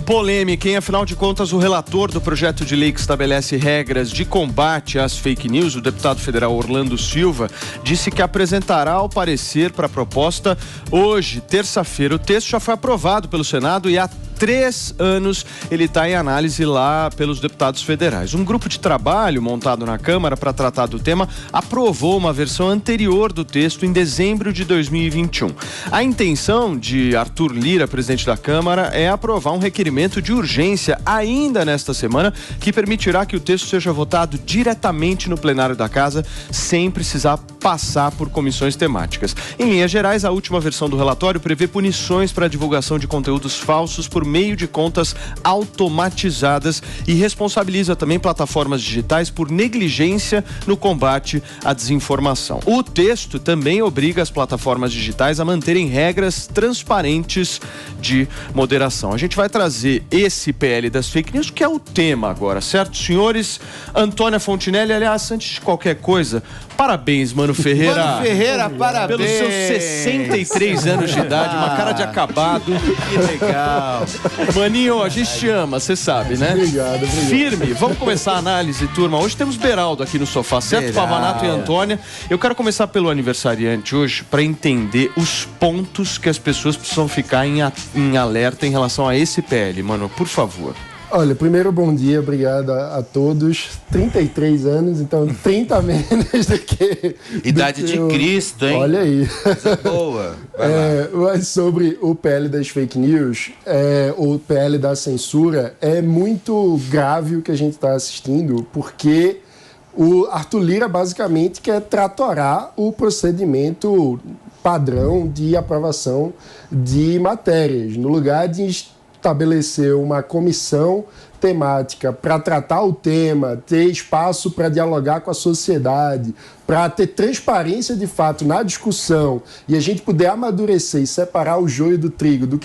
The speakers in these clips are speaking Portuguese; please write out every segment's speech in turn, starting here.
Polêmica, hein? Afinal de contas, o relator do projeto de lei que estabelece regras de combate às fake news, o deputado federal Orlando Silva, disse que apresentará o parecer para a proposta hoje, terça-feira. O texto já foi aprovado pelo Senado e há 3 anos ele está em análise lá pelos deputados federais. Um grupo de trabalho montado na Câmara para tratar do tema aprovou uma versão anterior do texto em dezembro de 2021. A intenção de Arthur Lira, presidente da Câmara, é aprovar um requerimento de urgência ainda nesta semana que permitirá que o texto seja votado diretamente no plenário da Casa sem precisar passar por comissões temáticas. Em linhas gerais, a última versão do relatório prevê punições para a divulgação de conteúdos falsos por meio de contas automatizadas e responsabiliza também plataformas digitais por negligência no combate à desinformação. O texto também obriga as plataformas digitais a manterem regras transparentes de moderação. A gente vai trazer esse PL das fake news, que é o tema agora, certo, senhores? Antônia Fontinelli, aliás, antes de qualquer coisa, parabéns, Mano Ferreira. Mano Ferreira, parabéns. Pelos seus 63 anos de idade, uma cara de acabado. Que legal. Maninho, a gente te ama, você sabe, né? Obrigado. Firme. Vamos começar a análise, turma. Hoje temos Beraldo aqui no sofá, certo? Pavanato e Antônia. Eu quero começar pelo aniversariante hoje para entender os pontos que as pessoas precisam ficar em alerta em relação a esse PL. Mano, por favor. Olha, primeiro, bom dia, obrigado a todos. 33 anos, então 30 menos do que... Idade de Cristo, hein? Olha aí. Coisa boa. Mas sobre o PL das fake news, o PL da censura, é muito grave o que a gente está assistindo, porque o Arthur Lira basicamente quer tratorar o procedimento padrão de aprovação de matérias, no lugar de estabelecer uma comissão temática para tratar o tema, ter espaço para dialogar com a sociedade, para ter transparência de fato na discussão e a gente poder amadurecer e separar o joio do trigo do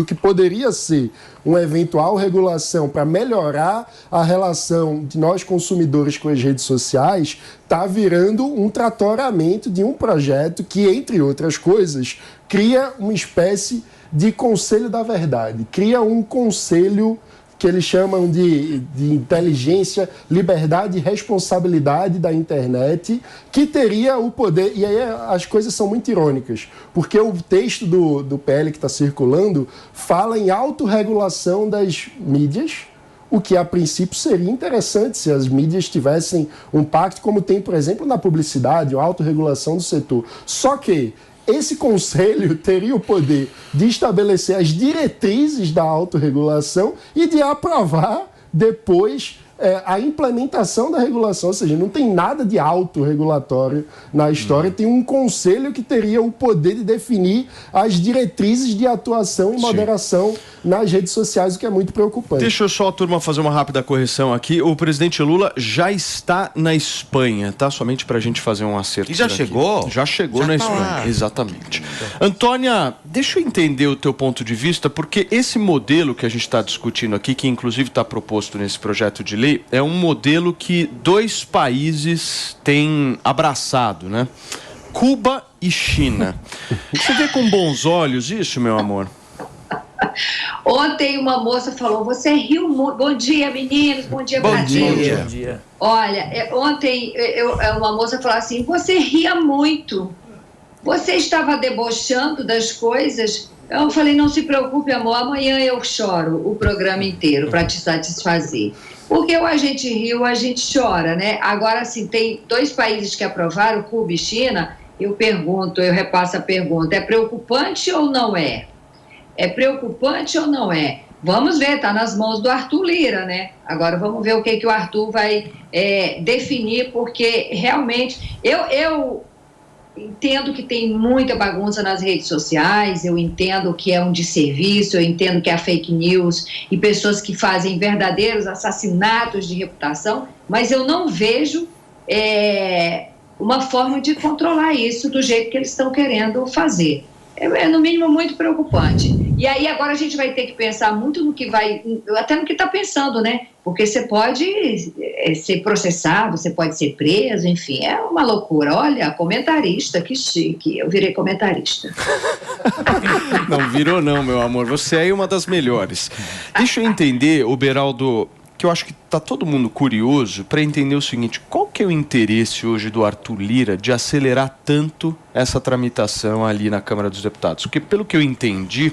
que poderia ser uma eventual regulação para melhorar a relação de nós consumidores com as redes sociais, está virando um tratoramento de um projeto que, entre outras coisas, cria uma espécie de conselho da verdade, cria um conselho que eles chamam de inteligência, liberdade e responsabilidade da internet, que teria o poder... E aí as coisas são muito irônicas, porque o texto do PL que está circulando fala em autorregulação das mídias, o que a princípio seria interessante se as mídias tivessem um pacto, como tem, por exemplo, na publicidade, a autorregulação do setor. Só que esse conselho teria o poder de estabelecer as diretrizes da autorregulação e de aprovar depois a implementação da regulação, ou seja, não tem nada de autorregulatório na história, tem um conselho que teria o poder de definir as diretrizes de atuação e moderação nas redes sociais, o que é muito preocupante. Deixa eu só, turma, fazer uma rápida correção aqui. O presidente Lula já está na Espanha, tá? Somente pra gente fazer um acerto. E já chegou? Já chegou na Espanha, lá. Exatamente. Antônia, deixa eu entender o teu ponto de vista, porque esse modelo que a gente está discutindo aqui, que inclusive está proposto nesse projeto de lei, é um modelo que 2 países têm abraçado, né? Cuba e China. Você vê com bons olhos isso, meu amor? Ontem uma moça falou, você riu muito. Bom dia, meninos, bom dia, Brasil. Bom dia. Olha, ontem uma moça falou assim, você ria muito. Você estava debochando das coisas. Eu falei, não se preocupe, amor, amanhã eu choro o programa inteiro para te satisfazer. Porque ou a gente riu, a gente chora, né? Agora, assim, tem 2 países que aprovaram, Cuba e China. Eu repasso a pergunta, é preocupante ou não é? É preocupante ou não é? Vamos ver, está nas mãos do Arthur Lira, né? Agora vamos ver o que o Arthur vai definir, porque realmente eu entendo que tem muita bagunça nas redes sociais, eu entendo que é um desserviço, eu entendo que é fake news e pessoas que fazem verdadeiros assassinatos de reputação, mas eu não vejo uma forma de controlar isso do jeito que eles estão querendo fazer. no mínimo, muito preocupante. E aí agora a gente vai ter que pensar muito no que vai, até no que está pensando, né? Porque você pode ser processado, você pode ser preso, enfim, é uma loucura. Olha, comentarista, que chique, eu virei comentarista. Não virou não, meu amor, você é uma das melhores. Deixa eu entender, Beraldo, que eu acho que está todo mundo curioso para entender o seguinte: qual que é o interesse hoje do Arthur Lira de acelerar tanto essa tramitação ali na Câmara dos Deputados? Porque, pelo que eu entendi,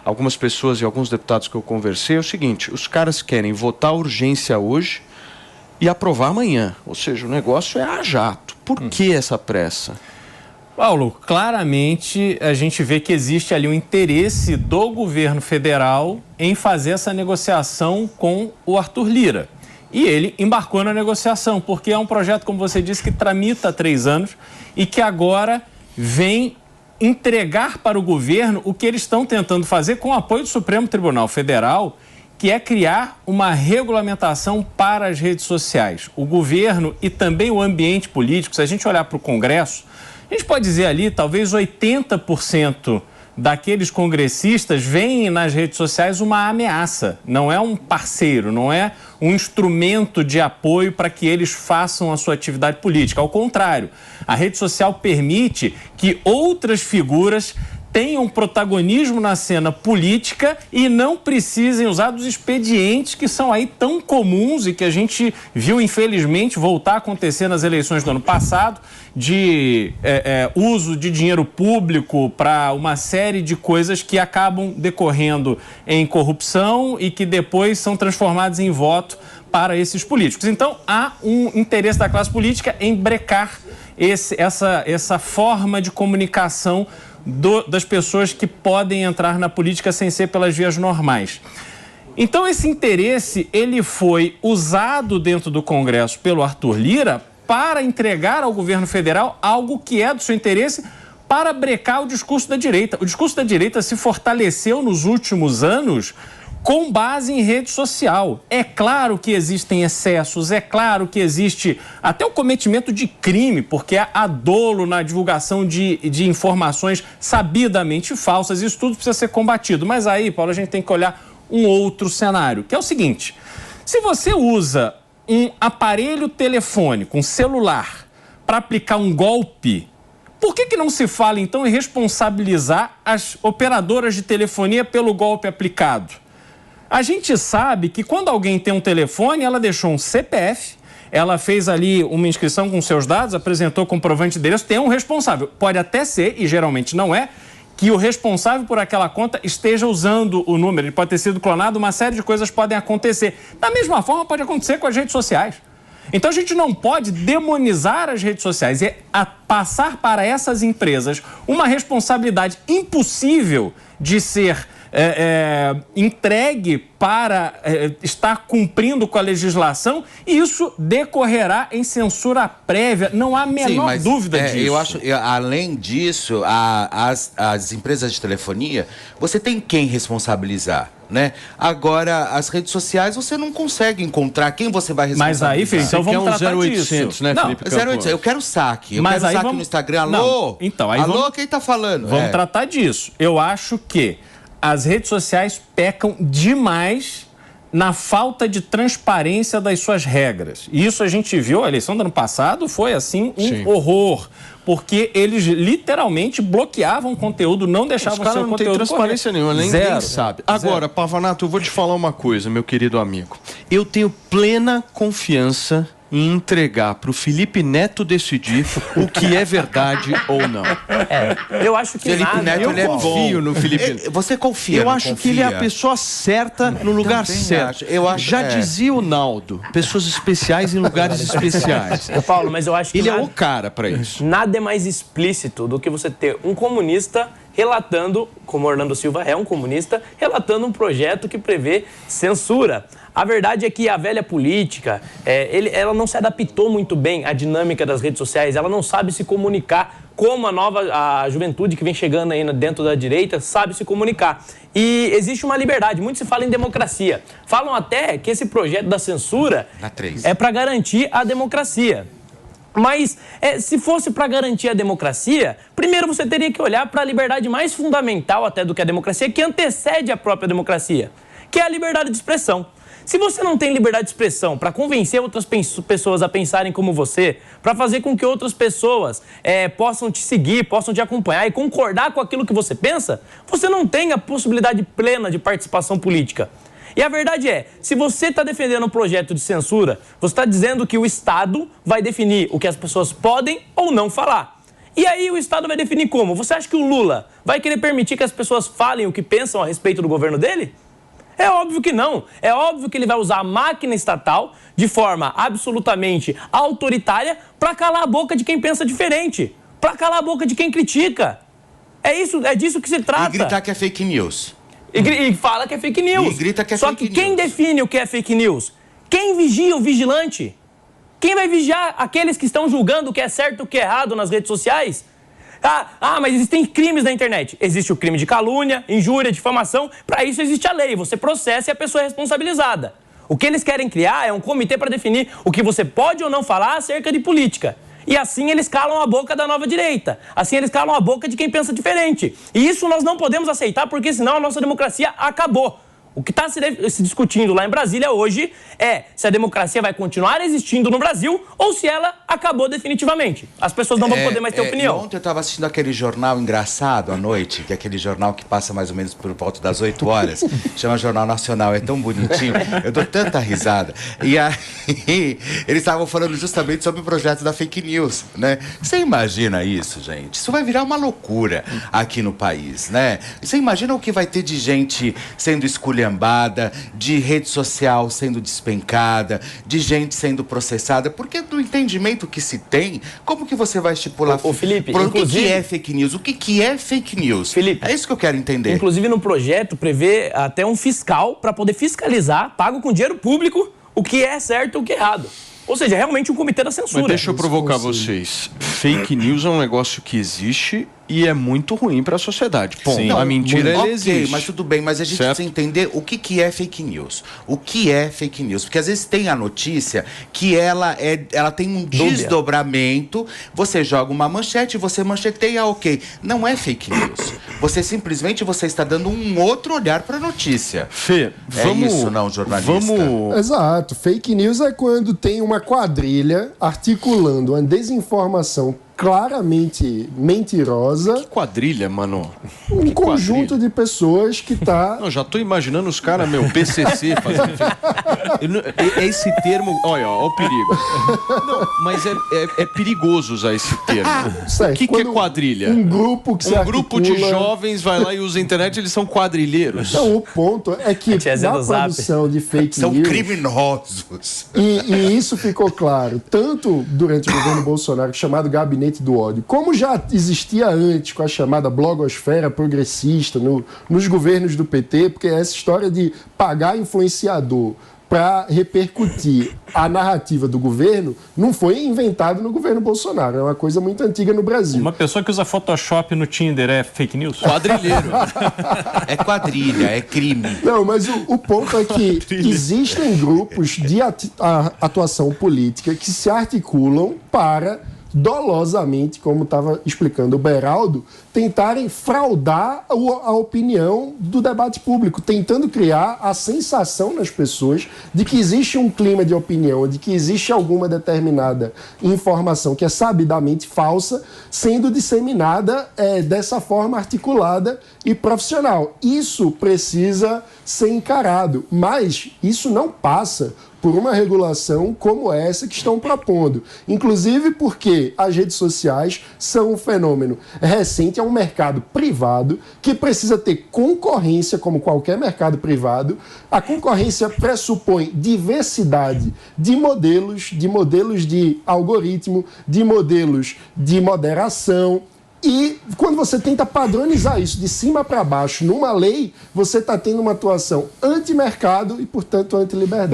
algumas pessoas e alguns deputados que eu conversei, é o seguinte: os caras querem votar a urgência hoje e aprovar amanhã, ou seja, o negócio é a jato. Por que essa pressa? Paulo, claramente a gente vê que existe ali um interesse do governo federal em fazer essa negociação com o Arthur Lira. E ele embarcou na negociação, porque é um projeto, como você disse, que tramita há 3 anos e que agora vem entregar para o governo o que eles estão tentando fazer com o apoio do Supremo Tribunal Federal, que é criar uma regulamentação para as redes sociais. O governo e também o ambiente político, se a gente olhar para o Congresso, a gente pode dizer ali, talvez 80% daqueles congressistas veem nas redes sociais uma ameaça. Não é um parceiro, não é um instrumento de apoio para que eles façam a sua atividade política. Ao contrário, a rede social permite que outras figuras tenham protagonismo na cena política e não precisem usar dos expedientes que são aí tão comuns e que a gente viu, infelizmente, voltar a acontecer nas eleições do ano passado, de uso de dinheiro público para uma série de coisas que acabam decorrendo em corrupção e que depois são transformados em voto para esses políticos. Então, há um interesse da classe política em brecar essa forma de comunicação das pessoas que podem entrar na política sem ser pelas vias normais. Então, esse interesse, ele foi usado dentro do Congresso pelo Arthur Lira para entregar ao governo federal algo que é do seu interesse para brecar o discurso da direita. O discurso da direita se fortaleceu nos últimos anos com base em rede social. É claro que existem excessos, é claro que existe até o cometimento de crime, porque há dolo na divulgação de informações sabidamente falsas. Isso tudo precisa ser combatido. Mas aí, Paulo, a gente tem que olhar um outro cenário, que é o seguinte: se você usa um aparelho telefônico, um celular, para aplicar um golpe, por que não se fala, então, em responsabilizar as operadoras de telefonia pelo golpe aplicado? A gente sabe que quando alguém tem um telefone, ela deixou um CPF, ela fez ali uma inscrição com seus dados, apresentou comprovante de endereço, tem um responsável. Pode até ser, e geralmente não é, que o responsável por aquela conta esteja usando o número. Ele pode ter sido clonado, uma série de coisas podem acontecer. Da mesma forma, pode acontecer com as redes sociais. Então, a gente não pode demonizar as redes sociais e passar para essas empresas uma responsabilidade impossível de ser entregue para estar cumprindo com a legislação, e isso decorrerá em censura prévia, não há a menor dúvida disso. Eu acho, além disso, as empresas de telefonia, você tem quem responsabilizar, né? Agora, as redes sociais, você não consegue encontrar quem você vai responsabilizar. Mas aí, Felipe, então vamos tratar 0800, disso. Né, Felipe? 0800, eu quero saque. Eu quero saque no Instagram. Alô? Não. Então, aí alô, quem tá falando? Vamos tratar disso. Eu acho que as redes sociais pecam demais na falta de transparência das suas regras. E isso a gente viu, a eleição do ano passado foi, assim, um horror. Porque eles literalmente bloqueavam conteúdo, não deixavam o seu conteúdo correr. Não tem transparência nenhuma, ninguém sabe. Agora, Pavanato, eu vou te falar uma coisa, meu querido amigo. Eu tenho plena confiança em entregar para o Felipe Neto decidir o que é verdade ou não. Eu acho que Felipe Neto, eu confio no Felipe Neto. Você confia? Eu acho que ele é a pessoa certa no lugar certo. Já dizia o Naldo, pessoas especiais em lugares especiais. Paulo, mas eu acho que ele é o cara para isso. Nada é mais explícito do que você ter um comunista relatando, como Orlando Silva é um comunista, relatando um projeto que prevê censura. A verdade é que a velha política, ela não se adaptou muito bem à dinâmica das redes sociais, ela não sabe se comunicar como a juventude que vem chegando aí dentro da direita sabe se comunicar. E existe uma liberdade, muito se fala em democracia. Falam até que esse projeto da censura é para garantir a democracia. Mas se fosse para garantir a democracia, primeiro você teria que olhar para a liberdade mais fundamental até do que a democracia, que antecede a própria democracia, que é a liberdade de expressão. Se você não tem liberdade de expressão para convencer outras pessoas a pensarem como você, para fazer com que outras pessoas possam te seguir, possam te acompanhar e concordar com aquilo que você pensa, você não tem a possibilidade plena de participação política. E a verdade é, se você está defendendo um projeto de censura, você está dizendo que o Estado vai definir o que as pessoas podem ou não falar. E aí o Estado vai definir como? Você acha que o Lula vai querer permitir que as pessoas falem o que pensam a respeito do governo dele? É óbvio que não. É óbvio que ele vai usar a máquina estatal de forma absolutamente autoritária para calar a boca de quem pensa diferente, para calar a boca de quem critica. É disso que se trata. E gritar que é fake news. E fala que é fake news. E grita que é Só fake que quem news. define o que é fake news? Quem vigia o vigilante? Quem vai vigiar aqueles que estão julgando o que é certo e o que é errado nas redes sociais? Mas existem crimes na internet. Existe o crime de calúnia, injúria, difamação. Para isso existe a lei. Você processa e a pessoa é responsabilizada. O que eles querem criar é um comitê para definir o que você pode ou não falar acerca de política. E assim eles calam a boca da nova direita. Assim eles calam a boca de quem pensa diferente. E isso nós não podemos aceitar, porque senão a nossa democracia acabou. O que está se discutindo lá em Brasília hoje é se a democracia vai continuar existindo no Brasil ou se ela acabou definitivamente. As pessoas não vão poder mais ter opinião. Ontem eu estava assistindo aquele jornal engraçado à noite, que é aquele jornal que passa mais ou menos por volta das 8 horas. Chama Jornal Nacional, é tão bonitinho. Eu dou tanta risada. E aí, eles estavam falando justamente sobre o projeto da fake news, né? Você imagina isso, gente? Isso vai virar uma loucura aqui no país, né? Você imagina o que vai ter de gente sendo esculhambada, de rede social sendo despencada, de gente sendo processada, porque do entendimento que se tem, como que você vai estipular... Felipe, o que é fake news? O que é fake news? Felipe, é isso que eu quero entender. Inclusive no projeto prevê até um fiscal para poder fiscalizar, pago com dinheiro público, o que é certo e o que é errado. Ou seja, realmente um comitê da censura. Mas deixa eu provocar vocês. Fake news é um negócio que existe e é muito ruim para a sociedade. Ponto. Não, a mentira ela existe. Mas tudo bem, mas a gente precisa entender o que é fake news. O que é fake news? Porque às vezes tem a notícia que ela tem um desdobramento, você joga uma manchete, você mancheteia, ok. Não é fake news. Você simplesmente está dando um outro olhar para a notícia. Fê, vamos... É isso, não, jornalista? Exato. Fake news é quando tem uma quadrilha articulando uma desinformação claramente mentirosa. Que quadrilha, mano? Um conjunto de pessoas que tá... Não, já tô imaginando os caras, PCC fazendo... Esse termo... Olha, ó o perigo. Não, mas é perigoso usar esse termo. Certo. O que é quadrilha? Um grupo que se articula... grupo de jovens vai lá e usa a internet, eles são quadrilheiros. Não, o ponto é que na produção de fake news... São criminosos. E isso ficou claro, tanto durante o governo Bolsonaro, chamado Gabinete do Ódio, como já existia antes com a chamada blogosfera progressista nos governos do PT, porque essa história de pagar influenciador para repercutir a narrativa do governo não foi inventado no governo Bolsonaro, é uma coisa muito antiga no Brasil. Uma pessoa que usa Photoshop no Tinder é fake news? Quadrilheiro. É quadrilha, é crime. Não, mas o ponto é que existem grupos de atuação política que se articulam para dolosamente, como estava explicando o Beraldo, tentarem fraudar a opinião do debate público, tentando criar a sensação nas pessoas de que existe um clima de opinião, de que existe alguma determinada informação que é sabidamente falsa, sendo disseminada dessa forma articulada e profissional. Isso precisa ser encarado, mas isso não passa por uma regulação como essa que estão propondo. Inclusive porque as redes sociais são um fenômeno recente, é um mercado privado que precisa ter concorrência, como qualquer mercado privado. A concorrência pressupõe diversidade de modelos de algoritmo, de modelos de moderação. E quando você tenta padronizar isso de cima para baixo numa lei, você está tendo uma atuação anti-mercado e, portanto, anti-liberdade.